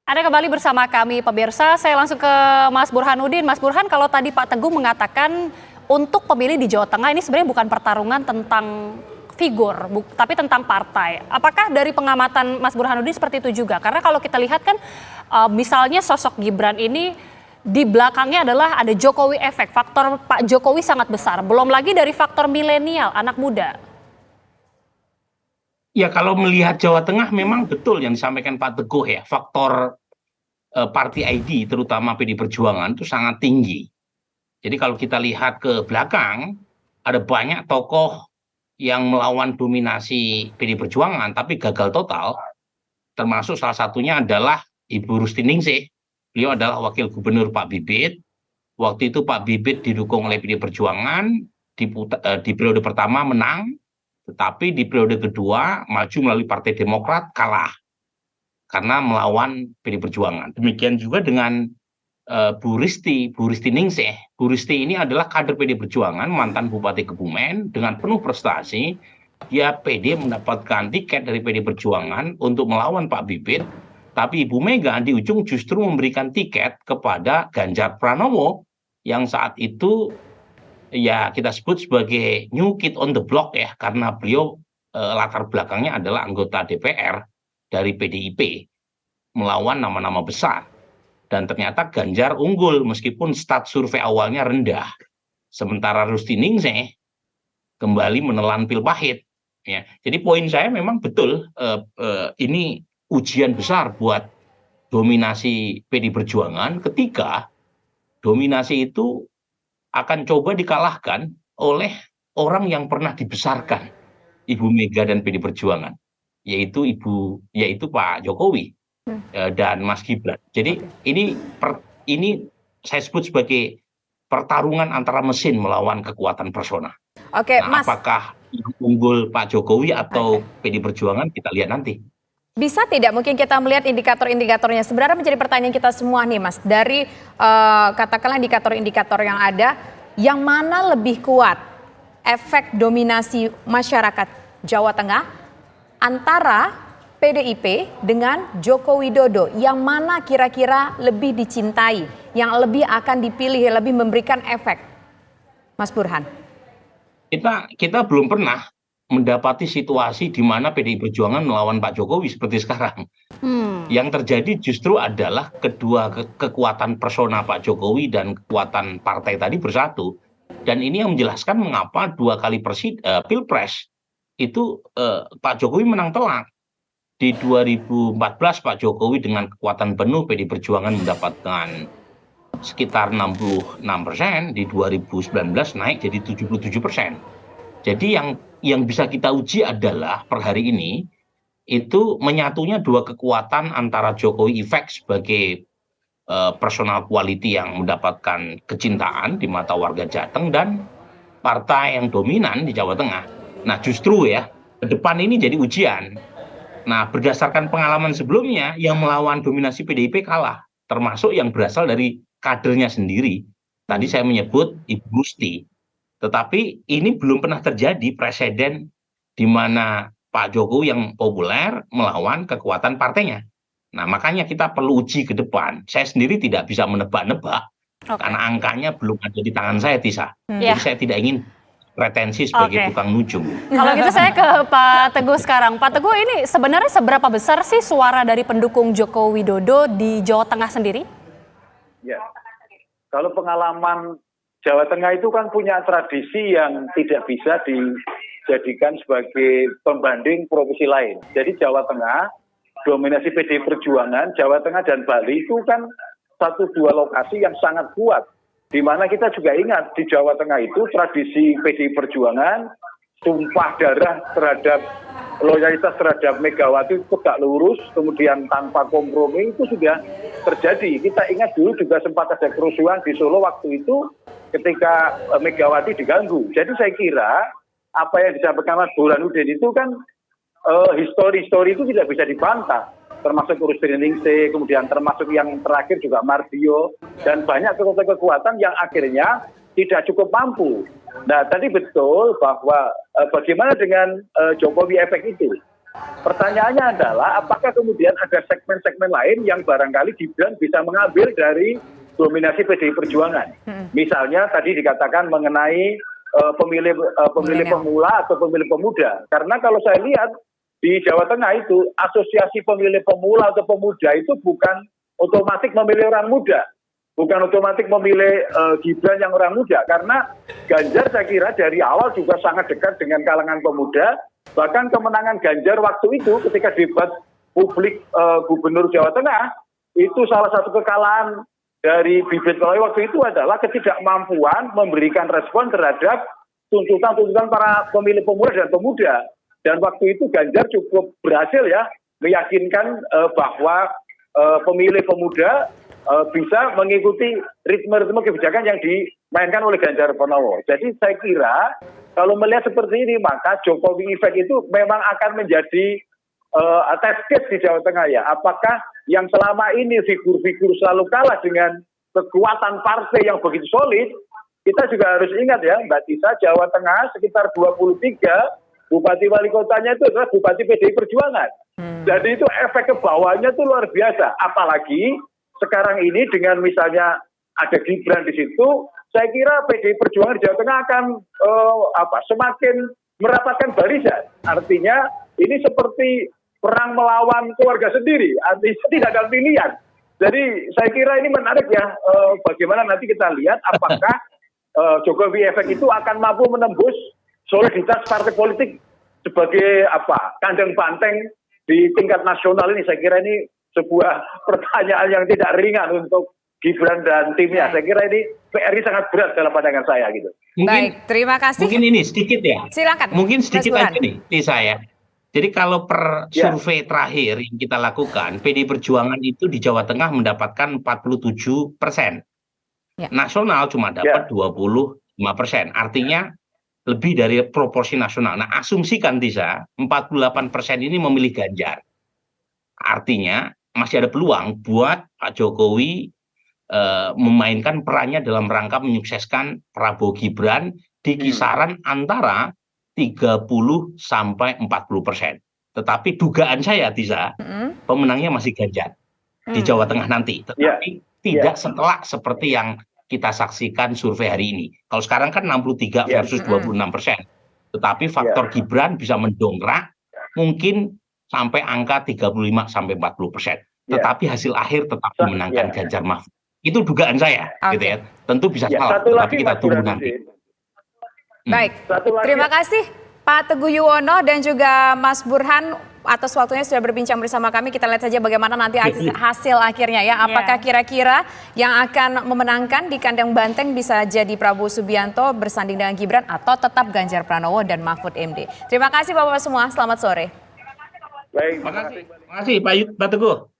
Anda kembali bersama kami pemirsa, saya langsung ke Mas Burhanuddin. Mas Burhan, kalau tadi Pak Teguh mengatakan untuk pemilih di Jawa Tengah ini sebenarnya bukan pertarungan tentang figur, tapi tentang partai. Apakah dari pengamatan Mas Burhanuddin seperti itu juga? Karena kalau kita lihat kan misalnya sosok Gibran ini di belakangnya adalah ada Jokowi efek, faktor Pak Jokowi sangat besar. Belum lagi dari faktor milenial, anak muda. Ya kalau melihat Jawa Tengah memang betul yang disampaikan Pak Teguh ya, faktor party ID terutama PD Perjuangan itu sangat tinggi. Jadi kalau kita lihat ke belakang, ada banyak tokoh yang melawan dominasi PD Perjuangan tapi gagal total, termasuk salah satunya adalah Ibu Rusti Ningsih. Beliau adalah wakil gubernur Pak Bibit. Waktu itu Pak Bibit didukung oleh PD Perjuangan, di periode pertama menang, tetapi di periode kedua maju melalui Partai Demokrat kalah karena melawan PD Perjuangan. Demikian juga dengan Bu Risti Ningsih. Bu Risti ini adalah kader PD Perjuangan, mantan Bupati Kebumen, dengan penuh prestasi. Dia PD mendapatkan tiket dari PD Perjuangan untuk melawan Pak Bibit, tapi Ibu Mega di ujung justru memberikan tiket kepada Ganjar Pranowo yang saat itu ya kita sebut sebagai new kid on the block ya, karena beliau latar belakangnya adalah anggota DPR dari PDIP melawan nama-nama besar. Dan ternyata Ganjar unggul meskipun stat survei awalnya rendah. Sementara Rusti Ningsih kembali menelan pil pahit. Ya. Jadi poin saya memang betul ini ujian besar buat dominasi PD Perjuangan ketika dominasi itu akan coba dikalahkan oleh orang yang pernah dibesarkan Ibu Mega dan PD Perjuangan, yaitu Pak Jokowi dan Mas Gibran. Jadi ini saya sebut sebagai pertarungan antara mesin melawan kekuatan persona. Oke, Nah, Mas. apakah unggul Pak Jokowi atau PD Perjuangan kita lihat nanti. Bisa tidak mungkin kita melihat indikator-indikatornya? Sebenarnya menjadi pertanyaan kita semua nih Mas. Dari katakanlah indikator-indikator yang ada, yang mana lebih kuat efek dominasi masyarakat Jawa Tengah antara PDIP dengan Joko Widodo? Yang mana kira-kira lebih dicintai, yang lebih akan dipilih, lebih memberikan efek? Mas Burhan. Kita belum pernah mendapati situasi di mana PDI Perjuangan melawan Pak Jokowi seperti sekarang. Yang terjadi justru adalah kedua kekuatan persona Pak Jokowi dan kekuatan partai tadi bersatu. Dan ini yang menjelaskan mengapa dua kali pilpres itu Pak Jokowi menang telak. Di 2014 Pak Jokowi dengan kekuatan penuh PDI Perjuangan mendapatkan sekitar 66%, di 2019 naik jadi 77%. Jadi yang bisa kita uji adalah per hari ini itu menyatunya dua kekuatan antara Jokowi effect sebagai personal quality yang mendapatkan kecintaan di mata warga Jateng dan partai yang dominan di Jawa Tengah. Nah justru ya ke depan ini jadi ujian. Nah berdasarkan pengalaman sebelumnya yang melawan dominasi PDIP kalah, termasuk yang berasal dari kadernya sendiri. Tadi saya menyebut Ibu Rusti. Tetapi ini belum pernah terjadi presiden di mana Pak Jokowi yang populer melawan kekuatan partainya. Nah makanya kita perlu uji ke depan. Saya sendiri tidak bisa menebak-nebak karena angkanya belum ada di tangan saya, Tisa. Jadi saya tidak ingin pretensi sebagai tukang nujum. Kalau gitu saya ke Pak Teguh sekarang. Pak Teguh, ini sebenarnya seberapa besar sih suara dari pendukung Joko Widodo di Jawa Tengah sendiri? Ya, kalau pengalaman Jawa Tengah itu kan punya tradisi yang tidak bisa dijadikan sebagai pembanding provinsi lain. Jadi Jawa Tengah, dominasi PDI Perjuangan, Jawa Tengah dan Bali itu kan satu dua lokasi yang sangat kuat. Di mana kita juga ingat di Jawa Tengah itu tradisi PDI Perjuangan, tumpah darah terhadap loyalitas terhadap Megawati tegak lurus, kemudian tanpa kompromi itu sudah terjadi. Kita ingat dulu juga sempat ada kerusuhan di Solo waktu itu ketika Megawati diganggu. Jadi saya kira apa yang disampaikan Mas Burhanuddin itu kan histori-histori itu tidak bisa dibantah. Termasuk Rusti Ningsih, kemudian termasuk yang terakhir juga Mardiono, dan banyak kekuatan-kekuatan yang akhirnya tidak cukup mampu. Nah tadi betul bahwa bagaimana dengan Jokowi efek itu. Pertanyaannya adalah apakah kemudian ada segmen-segmen lain yang barangkali Gibran bisa mengambil dari dominasi PDI Perjuangan. Misalnya tadi dikatakan mengenai pemilih pemula atau pemilih pemuda. Karena kalau saya lihat di Jawa Tengah itu asosiasi pemilih pemula atau pemuda itu bukan otomatis memilih orang muda. Bukan otomatis memilih Gibran yang orang muda, karena Ganjar saya kira dari awal juga sangat dekat dengan kalangan pemuda. Bahkan kemenangan Ganjar waktu itu ketika debat publik Gubernur Jawa Tengah, itu salah satu kekalahan dari Bibit Loy waktu itu adalah ketidakmampuan memberikan respon terhadap tuntutan-tuntutan para pemilih pemula dan pemuda. Dan waktu itu Ganjar cukup berhasil ya meyakinkan bahwa pemilih pemuda bisa mengikuti ritme-ritme kebijakan yang dimainkan oleh Ganjar Pranowo. Jadi saya kira kalau melihat seperti ini maka Jokowi effect itu memang akan menjadi test case di Jawa Tengah ya. Apakah yang selama ini figur-figur selalu kalah dengan kekuatan partai yang begitu solid, kita juga harus ingat ya Mbak Tisa, Jawa Tengah sekitar 23 bupati wali kotanya itu adalah bupati PDI Perjuangan. Jadi itu efek ke bawahnya itu luar biasa. Apalagi sekarang ini dengan misalnya ada Gibran di situ, saya kira PDI Perjuangan di Jawa Tengah akan semakin merapatkan barisan. Artinya ini seperti perang melawan keluarga sendiri, artinya tidak ada pilihan. Jadi saya kira ini menarik ya, bagaimana nanti kita lihat apakah Jokowi efek itu akan mampu menembus soliditas partai politik sebagai kandang banteng di tingkat nasional ini. Saya kira ini sebuah pertanyaan yang tidak ringan untuk Gibran dan timnya. Saya kira ini PR sangat berat dalam pandangan saya gitu. Baik, terima kasih. Mungkin ini sedikit ya. Silakan. Mungkin sedikit aja nih saya. Jadi kalau per survei terakhir yang kita lakukan, PDI Perjuangan itu di Jawa Tengah mendapatkan 47%. Nasional cuma dapat 25%. Artinya lebih dari proporsi nasional. Nah, asumsikan Tisa, 48% ini memilih Ganjar. Artinya masih ada peluang buat Pak Jokowi memainkan perannya dalam rangka menyukseskan Prabowo Gibran di kisaran antara 30 sampai 40%. Tetapi dugaan saya, Tisa, pemenangnya masih Ganjar di Jawa Tengah nanti. Tetapi tidak setelak seperti yang kita saksikan survei hari ini. Kalau sekarang kan 63 versus 26%. Tetapi faktor Gibran bisa mendongkrak mungkin sampai angka 35 sampai 40%. Tetapi hasil akhir tetap dimenangkan Ganjar Mahfud. Itu dugaan saya, gitu ya. Tentu bisa salah, tetapi kita tunggu nanti. Baik, terima kasih Pak Teguh Yuwono dan juga Mas Burhan atas waktunya sudah berbincang bersama kami. Kita lihat saja bagaimana nanti hasil akhirnya ya. Apakah kira-kira yang akan memenangkan di kandang banteng bisa jadi Prabowo Subianto bersanding dengan Gibran atau tetap Ganjar Pranowo dan Mahfud MD. Terima kasih Bapak semua, selamat sore. Baik, terima kasih Pak Teguh.